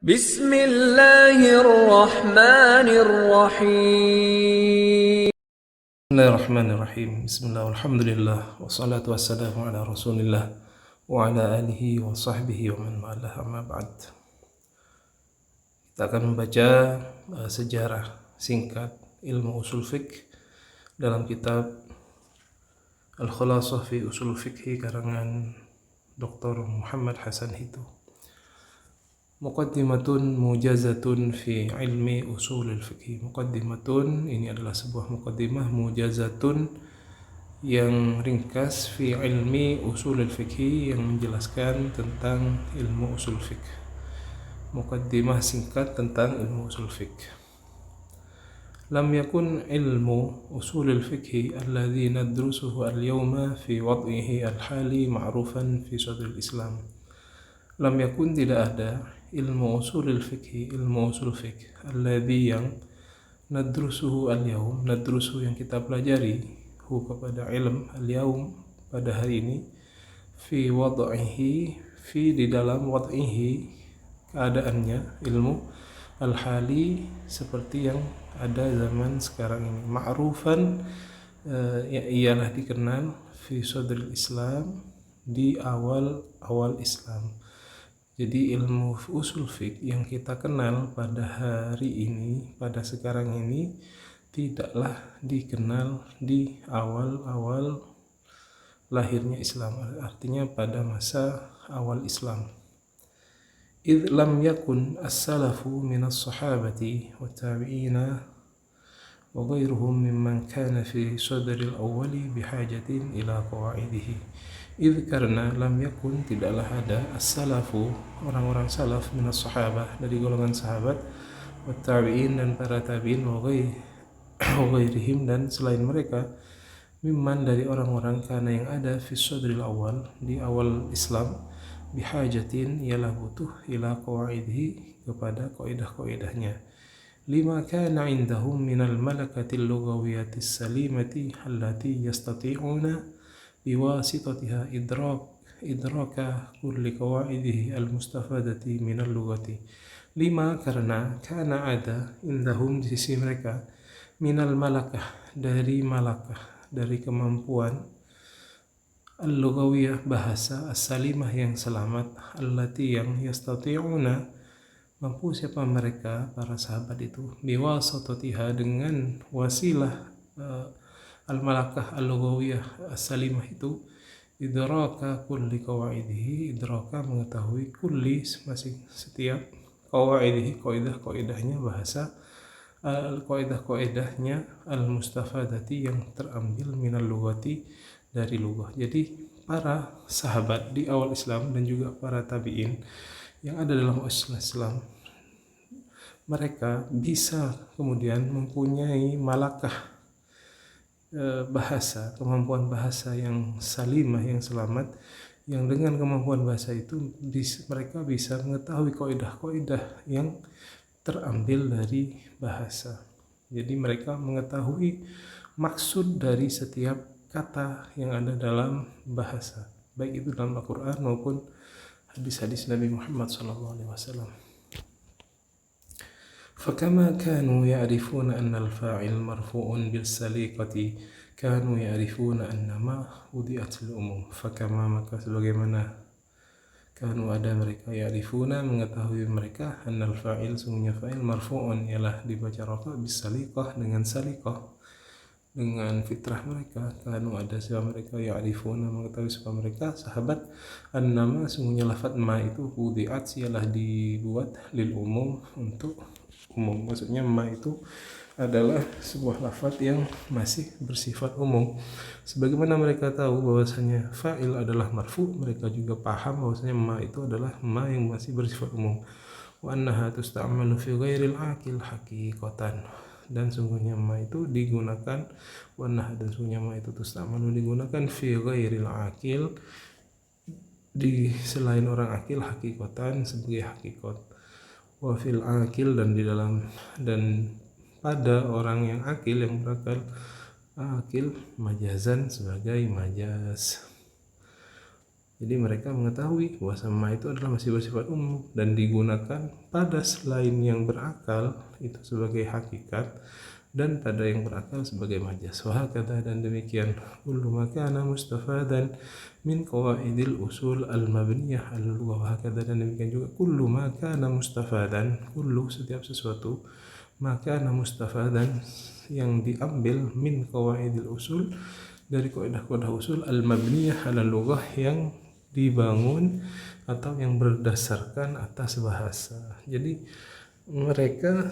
Bismillahirrahmanirrahim. Bismillahirrahmanirrahim. Bismillah, alhamdulillah, wassalatu wassalamu ala rasulillah wa ala alihi wa sahbihi wa man walah, amma ba'd. Kita akan membaca sejarah singkat ilmu usul fiqh dalam kitab Al-Khulasah fi Usul Fiqhi karangan Dr. Muhammad Hasan Hitu. Muqaddimatun mujazatun fi ilmi usulil fiqhi. Muqaddimatun, ini adalah sebuah muqaddimah mujazatun yang ringkas fi ilmi usulil fiqhi, yang menjelaskan tentang ilmu usul fiqh. Muqaddimah singkat tentang ilmu usul fiqh. Lam yakun ilmu usulil fiqhi alladhi nadrusuhu al-yawma fi wad'ihi al-hali ma'rufan fi sadril Islam. Lam yakun, tidak ada, ilmu usulil fiqhi, ilmu usul fiqh, alladhi yang nadrusuhu al-yawm, nadrusuhu yang kita pelajari, hu kepada ilm, al-yawm pada hari ini, fi wad'ihi, fi di dalam wad'ihi keadaannya, ilmu al-hali seperti yang ada zaman sekarang ini, ma'rufan ialah dikenal, fi sadril Islam di awal Islam. Jadi ilmu usul fiqh yang kita kenal pada hari ini, pada sekarang ini, tidaklah dikenal di awal lahirnya Islam, artinya pada masa awal Islam. Idh lam yakun as-salafu minas sahabati wa tabi'ina wa ghairuhum mimman kana fi sadril awwali bihajatin ila qawaidihi. Idh, karena lam yakun, tidaklah ada, as-salafu, orang-orang salaf, minas sahabah, dari golongan sahabat, wa tabi'in, dan para tabi'in, wa ghairihim, dan selain mereka, mimman, dari orang-orang, kana yang ada, fi sadril awal, di awal Islam, bihajatin, ialah butuh, ila qawaidihi, kepada qaidah-qaidahnya, lima kana indahum minal malakatil lugawiyatis salimati allati yastati'una biwasitatiha idraka kulli qawaidihi al-mustafadati minal lugati. Lima, karena kana ada, indahum, di sisi mereka, minal malakah, dari malakah, dari kemampuan, al-lugawiyah, bahasa, as-salimah, yang selamat, allati, yang yastati'una, mampu siapa mereka, para sahabat itu, biwasitatiha, dengan wasilah al-malakah al-lughawiyah as-salimah itu, idraka kulli qawaidihi, idraka, mengetahui, kulli, masing setiap, qawaidihi, qaidah-qaidahnya bahasa, qaidah-qaidahnya, al-mustafadati, yang terambil, minal lughati, dari lughah. Jadi para sahabat di awal Islam dan juga para tabi'in yang ada dalam Islam, mereka bisa kemudian mempunyai malakah, bahasa, kemampuan bahasa yang salimah, yang selamat, yang dengan kemampuan bahasa itu mereka bisa mengetahui kaidah-kaidah yang terambil dari bahasa. Jadi mereka mengetahui maksud dari setiap kata yang ada dalam bahasa, baik itu dalam Al-Quran maupun hadis-hadis Nabi Muhammad SAW. فكما كانوا يعرفون أن الفاعل مرفوع بالسليقة كانوا يعرفون أن ما وضعت للعموم. فكما, maka sebagaimana, kanu, ada mereka, ya'rifuna, mengetahui mereka, annal fa'il, sungguhnya fa'il, marfu'un, ialah dibaca rafa, bisaliqah, dengan saliqah, dengan fitrah mereka, kanu, ada siapa mereka, ya'rifuna, mengetahui siapa mereka, sahabat, annama, sungguhnya lafaz ma itu, wudi'at, ialah dibuat, lil umum, untuk umum. Maksudnya ma itu adalah sebuah lafaz yang masih bersifat umum. Sebagaimana mereka tahu bahwasanya fa'il adalah marfu, mereka juga paham bahwasanya ma itu adalah ma yang masih bersifat umum. Wa annaha tusta'malu fi ghairil aqil haqiqatan, dan sungguhnya ma itu digunakan, wa annaha, dan sungguhnya ma itu tusta'malu, digunakan, fi ghairil aqil, di selain orang akil, haqiqatan, sebagai hakikat, wa fil akil, dan di dalam, dan pada orang yang akil, yang berakal, akil, majazan, sebagai majaz. Jadi mereka mengetahui bahwa ma itu adalah masih bersifat umum dan digunakan pada selain yang berakal itu sebagai hakikat dan pada yang berakal sebagai majas. Wahakata, dan demikian kullu ma kana mustafadan min qawaidil usul al-mabniyah al-lughah. Wahakata, dan demikian juga kullu ma kana mustafadan, kullu setiap sesuatu, maka mustafadan yang diambil min qawaidil usul dari kaidah-kaidah usul al-mabniyah ala lughah yang dibangun atau yang berdasarkan atas bahasa. Jadi mereka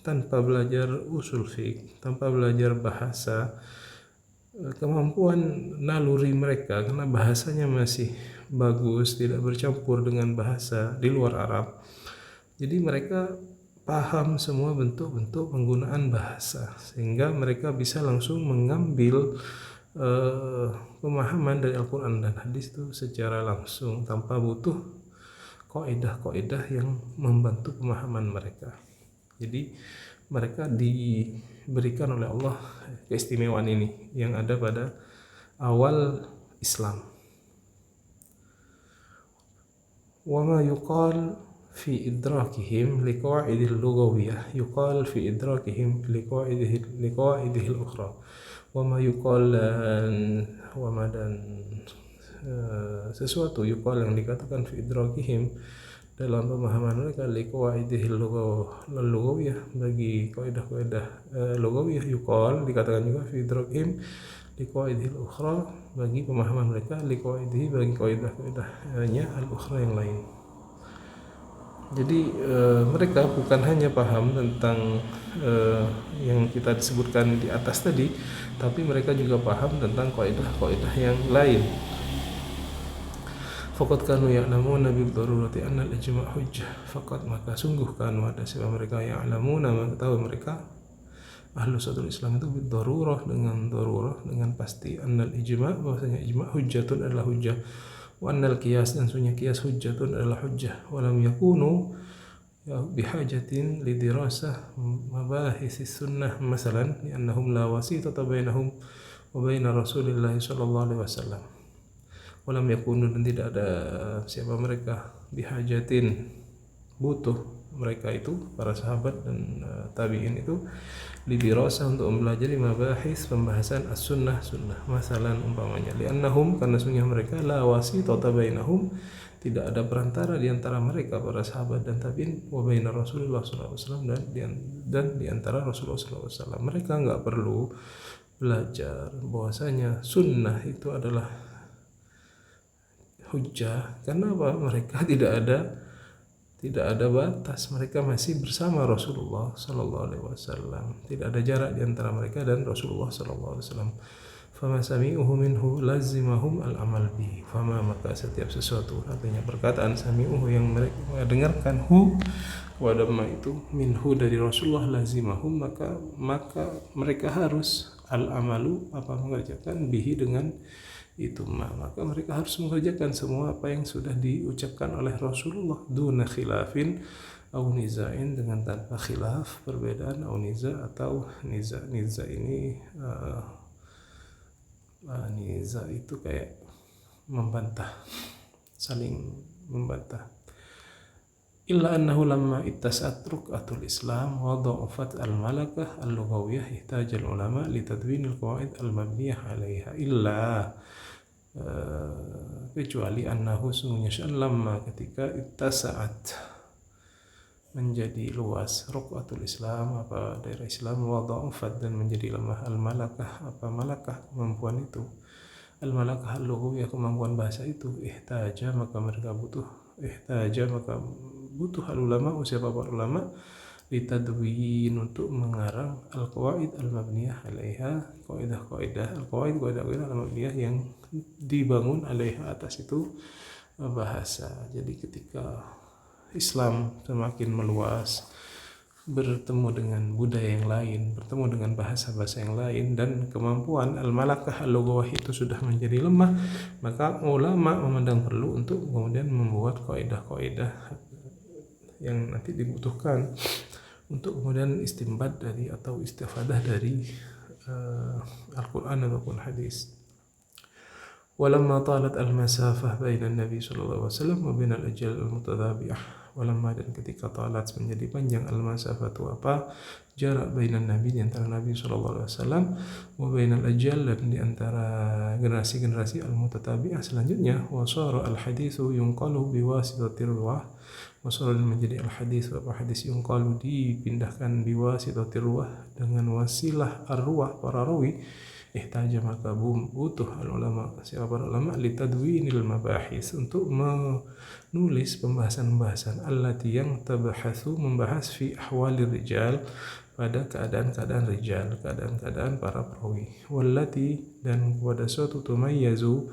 tanpa belajar usul fiqh, tanpa belajar bahasa, kemampuan naluri mereka karena bahasanya masih bagus, tidak bercampur dengan bahasa di luar Arab. Jadi mereka paham semua bentuk-bentuk penggunaan bahasa sehingga mereka bisa langsung mengambil pemahaman dari Al-Quran dan hadis itu secara langsung tanpa butuh kaidah-kaidah yang membantu pemahaman mereka. Jadi mereka diberikan oleh Allah keistimewaan ini yang ada pada awal Islam. Wa ma yuqal fi idrakihim liqaidil lughawiyah yuqal fi idrakihim liqaidihil ukhra. Wama yuqal, dan sesuatu yuqal yang dikatakan fi idrakihim dalam pemahaman mereka liqaidihil lughawiyah bagi kaidah-kaidah lughawiyah yuqal dikatakan juga fi idrakihim liqaidihil ukhra bagi pemahaman mereka liqaidihi bagi kaidah-kaidahnya al-ukhra yang lain. Jadi mereka bukan hanya paham tentang yang kita sebutkan di atas tadi, tapi mereka juga paham tentang kaidah-kaidah yang lain. Faqad kanu ya'lamuna bil darurati anna al-ijma' hujjah. Faqad, maka sungguh kanu ada siapa mereka ya'lamuna, mengetahui mereka ahlu sadul Islam itu bil darurah, dengan pasti annal ijma', bahwasanya ijma' hujjatun adalah hujjah. Wa annal qiyas, dan sunnya qiyas hujjatun adalah hujjah. Walam yakunu bihajatin lidirasah mabahisis sunnah masalan liannahum la wasitata bainahum wa baina Rasulillah sallallahu alaihi wasallam. Walam yakunu, dan tidak ada siapa mereka bihajatin butuh mereka itu para sahabat dan tabi'in itu lidirasah untuk mempelajari mabahis pembahasan as-sunnah masalan umpamanya liannahum, karena sungguh mereka la wasitata bainahum, tidak ada perantara di antara mereka para sahabat dan tabi'in wa baina Rasulullah sallallahu alaihi wasallam, dan di antara Rasulullah sallallahu alaihi wasallam. Mereka enggak perlu belajar bahwasanya sunnah itu adalah hujjah karena apa? Mereka tidak ada batas, mereka masih bersama Rasulullah sallallahu alaihi wasallam. Tidak ada jarak di antara mereka dan Rasulullah sallallahu alaihi wasallam. Fama sami'uhu minhu lazimahum al-amal bihi. Fama, maka setiap sesuatu, artinya perkataan sami'uhu yang mereka dengarkan, hu kepada ma itu minhu dari Rasulullah, lazimahum, maka mereka harus al-amalu, mengerjakan bihi dengan itu maka mereka harus mengerjakan semua apa yang sudah diucapkan oleh Rasulullah duna khilafin au nizain, dengan tanpa khilaf perbedaan, au niza atau niza ini niza itu kayak membantah, saling membantah. Illa annahu lamma ittasat ruqatul Islam wa dha'afat al-malakah al-lughawiyah ihtaja al-ulama li tadwin al-qawaid al-mabniyah 'alaiha. Illa kecuali annahu sungguhnya lamma, ketika ittasa'at menjadi luas ruqatul Islam, daerah Islam, wa dha'afat, dan menjadi lemah al-malakah, malakah kemampuan itu, al-malakah al-lughawiyah kemampuan bahasa itu, ihtaja maka butuh al-ulama, siapa para ulama, litadwin, untuk mengarang al-qawaid al-mabniyah 'alaiha, kaidah-kaidah al-mabniyah yang dibangun 'alaiha, atas itu bahasa. Jadi ketika Islam semakin meluas, bertemu dengan budaya yang lain, bertemu dengan bahasa-bahasa yang lain, dan kemampuan al-malakah al-lughawiyah itu sudah menjadi lemah, maka ulama memandang perlu untuk kemudian membuat kaidah-kaidah yang nanti dibutuhkan untuk kemudian istinbat dari atau istifadah dari Al-Quran ataupun hadis. Walamma talat al-masafah baina Nabi sallallahu alaihi wasallam wa baina al-ajal al-mutatabi'ah. Walamma, dan ketika talat menjadi panjang, al-masafah itu apa? Jarak baina Nabi, di antara Nabi sallallahu alaihi wasallam, wa baina al-ajal, dan di antara generasi-generasi al-mutatabi'ah selanjutnya. Wa sara al-haditsu yunqalu biwasitatir ruwah. Wa sara, menjadi al-hadits, apa hadis, yunqalu dipindahkan biwasitatir ruwah, dengan wasilah ar-ruwah, para rawi. Ihtaja, maka butuh al-ulama, siapa para ulama, litadwinil mabahis, untuk menulis pembahasan-pembahasan, allati, yang tabahatsu, membahas, fi ahwalir rijal, pada keadaan-keadaan rijal, keadaan-keadaan para perawi, wallati, dan pada suatu tumayyizu,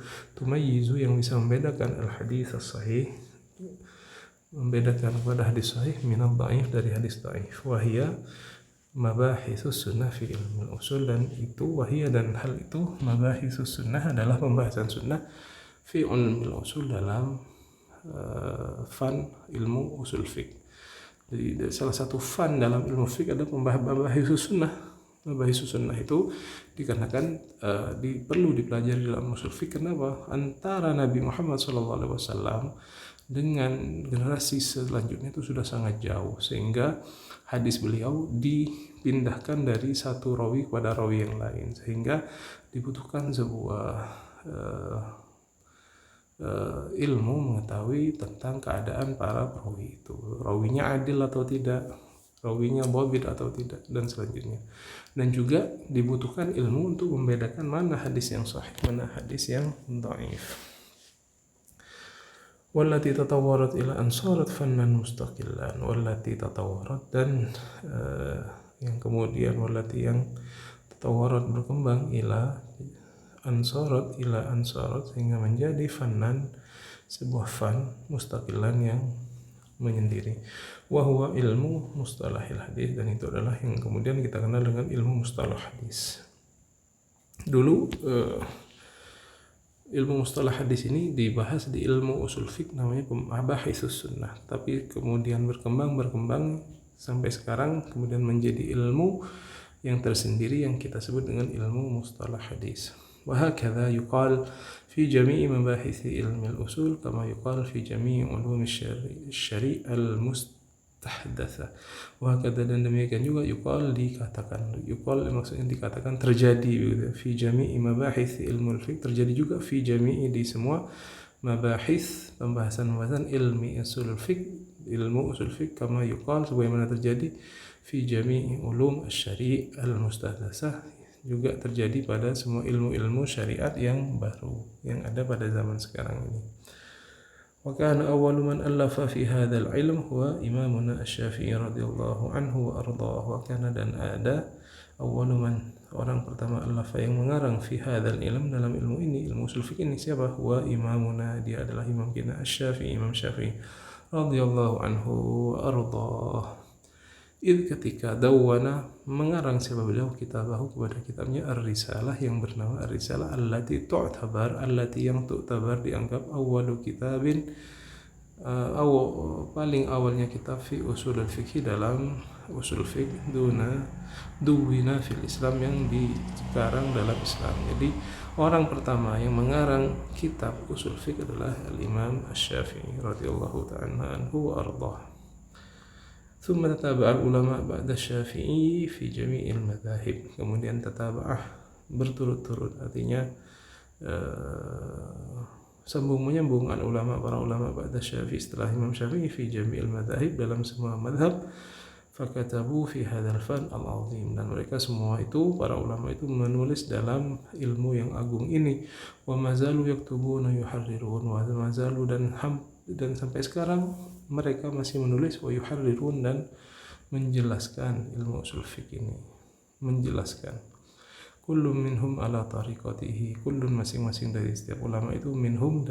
yang bisa membedakan al-hadits as-sahih, membedakan pada hadis sahih, minad dhaif, dari hadis dhaif, wahia mabahitsus sunnah fi ilmu usul, dan itu wahia, dan hal itu, mabahitsus sunnah, adalah pembahasan sunnah, fi ilmu usul, dalam fan ilmu usul fiqh. Jadi salah satu fan dalam ilmu fiqh adalah mabahitsus sunnah. Mabahitsus sunnah itu dikarenakan perlu dipelajari dalam usul fiqh. Kenapa? Antara Nabi Muhammad SAW dengan generasi selanjutnya itu sudah sangat jauh, sehingga hadis beliau dipindahkan dari satu rawi kepada rawi yang lain, sehingga dibutuhkan sebuah ilmu mengetahui tentang keadaan para perawi itu, rawinya adil atau tidak, rawinya dhabit atau tidak, dan selanjutnya. Dan juga dibutuhkan ilmu untuk membedakan mana hadis yang sahih, mana hadis yang dhaif. Wallati tatawwarat ila an sarat fannan mustaqillan. Wallati tatawwarat, dan yang kemudian, wallati, yang tatawwarat, berkembang, ila ansarat, sehingga menjadi fannan, sebuah fan, mustaqillan, yang menyendiri. Wa huwa ilmu mustalahil hadis, dan itu adalah yang kemudian kita kenal dengan ilmu mustalah hadis. Dulu ilmu mustalah hadis ini dibahas di ilmu usul fiqh, namanya mabahitsus sunnah, tapi kemudian berkembang sampai sekarang, kemudian menjadi ilmu yang tersendiri yang kita sebut dengan ilmu mustalah hadis. Wa hakadha yuqal fi jami'i mabahithi ilmi al-usul, kama yuqal fi jami'i ulum syari' al-mustahdatsa. Wa hakadha, dan demikian juga, yuqal, dikatakan, yuqal maksudnya dikatakan, terjadi gitu. Fi jami'i mabahithi ilmu al-fiqh, terjadi juga, fi jami'i, di semua, mabahith, pembahasan ilmi usul fiqh, ilmu usul fiqh, kama yuqal, sebagaimana terjadi, fi jami'i ulum syari' al-mustahdatsa, juga terjadi pada semua ilmu-ilmu syariat yang baru yang ada pada zaman sekarang ini. Wa kana awwalu man allafa fi hadzal ilm huwa imamuna asy-Syafi'i radhiyallahu anhu wa ardhahu. Wa kana, dan ada, awwalu man, orang pertama, allafa, yang mengarang, fi hadzal ilm, dalam ilmu ini, ilmu usul fiqh ini, siapa? Wa imamuna, dia adalah imam kita, asy-Syafi'i, Imam Syafi'i radhiyallahu anhu wa ardhahu. Ketika dawwana, mengarang siapa beliau, kitabahu, kepada kitabnya, ar-risalah, yang bernama ar-risalah, allati tu'tabar, yang tu'tabar, dianggap, awwalu kitabin, paling awalnya kitab, fi usul al-fiqh, dalam usul fiqh, duwina fil Islam, yang dikarang dalam Islam. Jadi orang pertama yang mengarang kitab usul fiqh adalah al-Imam Asy-Syafi'i radhiyallahu ta'ala anhu wa ardhah. Thumma tataba'al ulama ba'da Syafi'i fi jami'il madzahib. Kemudian tataba'ah, berturut-turut, artinya sambung menyambung, al ulama, para ulama, ba'da Syafi'i, setelah Imam Syafi'i, fi jami'il madzahib, dalam semua madhab. Fakatabu fi hadzal fan al-azim, dan mereka semua itu, para ulama itu, menulis dalam ilmu yang agung ini. Wa mazalu yaktubuna yuharrirun, wa mazalu, dan sampai sekarang mereka masih menulis, wa yuharrirun, dan menjelaskan ilmu usul fiqh ini, menjelaskan. Kullun minhum ala tariqatihi, kullun, masing-masing dari setiap ulama itu, minhum,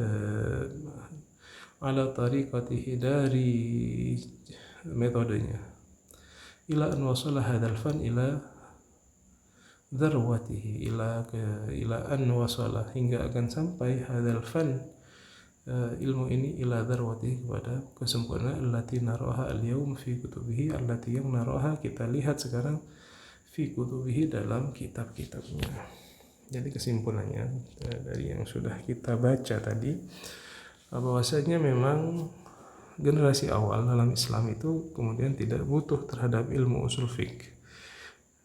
ala tariqatihi, dari metodenya, ila an wasala hadzal fan ila dzarwatihi, ila an wasala, hingga akan sampai, hadzal fan, ilmu ini, ila dzarwatihi, kepada kesempurnaan, allati naraha al-yaum fi kutubihi, allati, yang naraha, kita lihat sekarang, fi kutubihi, dalam kitab-kitabnya. Jadi kesimpulannya dari yang sudah kita baca tadi, bahwasanya memang generasi awal dalam Islam itu kemudian tidak butuh terhadap ilmu usul fiqh.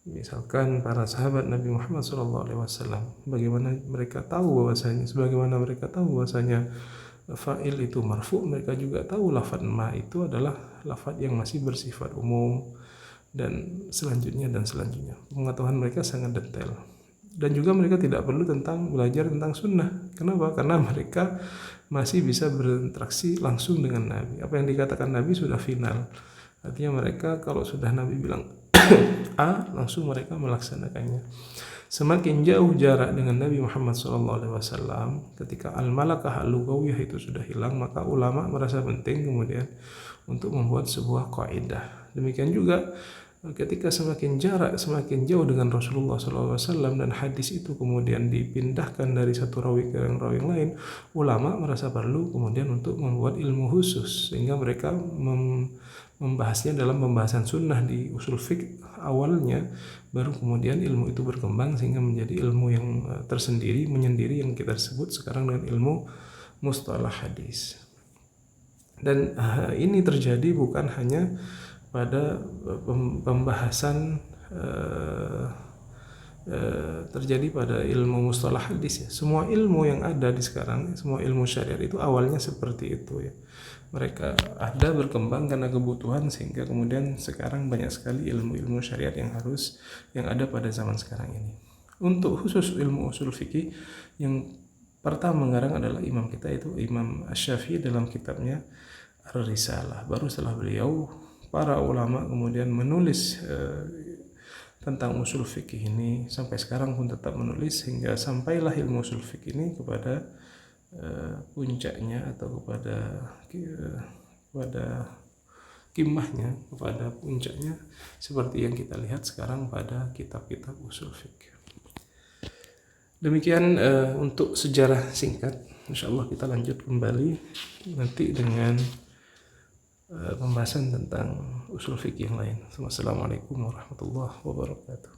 Misalkan para sahabat Nabi Muhammad SAW, bagaimana mereka tahu bahwasanya fa'il itu marfu, mereka juga tahu lafaz ma itu adalah lafaz yang masih bersifat umum, dan selanjutnya. Pengetahuan mereka sangat detail. Dan juga mereka tidak perlu belajar tentang sunnah. Kenapa? Karena mereka masih bisa berinteraksi langsung dengan Nabi. Apa yang dikatakan Nabi sudah final. Artinya mereka kalau sudah Nabi bilang A, langsung mereka melaksanakannya. Semakin jauh jarak dengan Nabi Muhammad SAW, ketika al-malakah al-lugawiyah itu sudah hilang, maka ulama merasa penting kemudian untuk membuat sebuah kaidah. Demikian juga ketika semakin jauh dengan Rasulullah SAW dan hadis itu kemudian dipindahkan dari satu rawi ke rawi yang lain, ulama merasa perlu kemudian untuk membuat ilmu khusus, sehingga mereka membahasnya dalam pembahasan sunnah di usul fiqh awalnya, baru kemudian ilmu itu berkembang sehingga menjadi ilmu yang tersendiri, menyendiri, yang kita sebut sekarang dengan ilmu mustalah hadis. Dan ini terjadi bukan hanya pada pembahasan terjadi pada ilmu mustalah hadis ya. Semua ilmu yang ada di sekarang, semua ilmu syariat itu awalnya seperti itu ya. Mereka ada berkembang karena kebutuhan, sehingga kemudian sekarang banyak sekali ilmu-ilmu syariat yang ada pada zaman sekarang ini. Untuk khusus ilmu usul fikih, yang pertama mengarang adalah imam kita, itu Imam Asy-Syafi'i dalam kitabnya Ar-Risalah. Baru setelah beliau, para ulama kemudian menulis tentang usul fikih ini, sampai sekarang pun tetap menulis, hingga sampailah ilmu usul fikih ini kepada puncaknya, atau kepada kimahnya, kepada puncaknya, seperti yang kita lihat sekarang pada kitab-kitab usul fikih. Demikian untuk sejarah singkat. Insyaallah kita lanjut kembali nanti dengan pembahasan tentang usul fikih yang lain. Wassalamualaikum warahmatullahi wabarakatuh.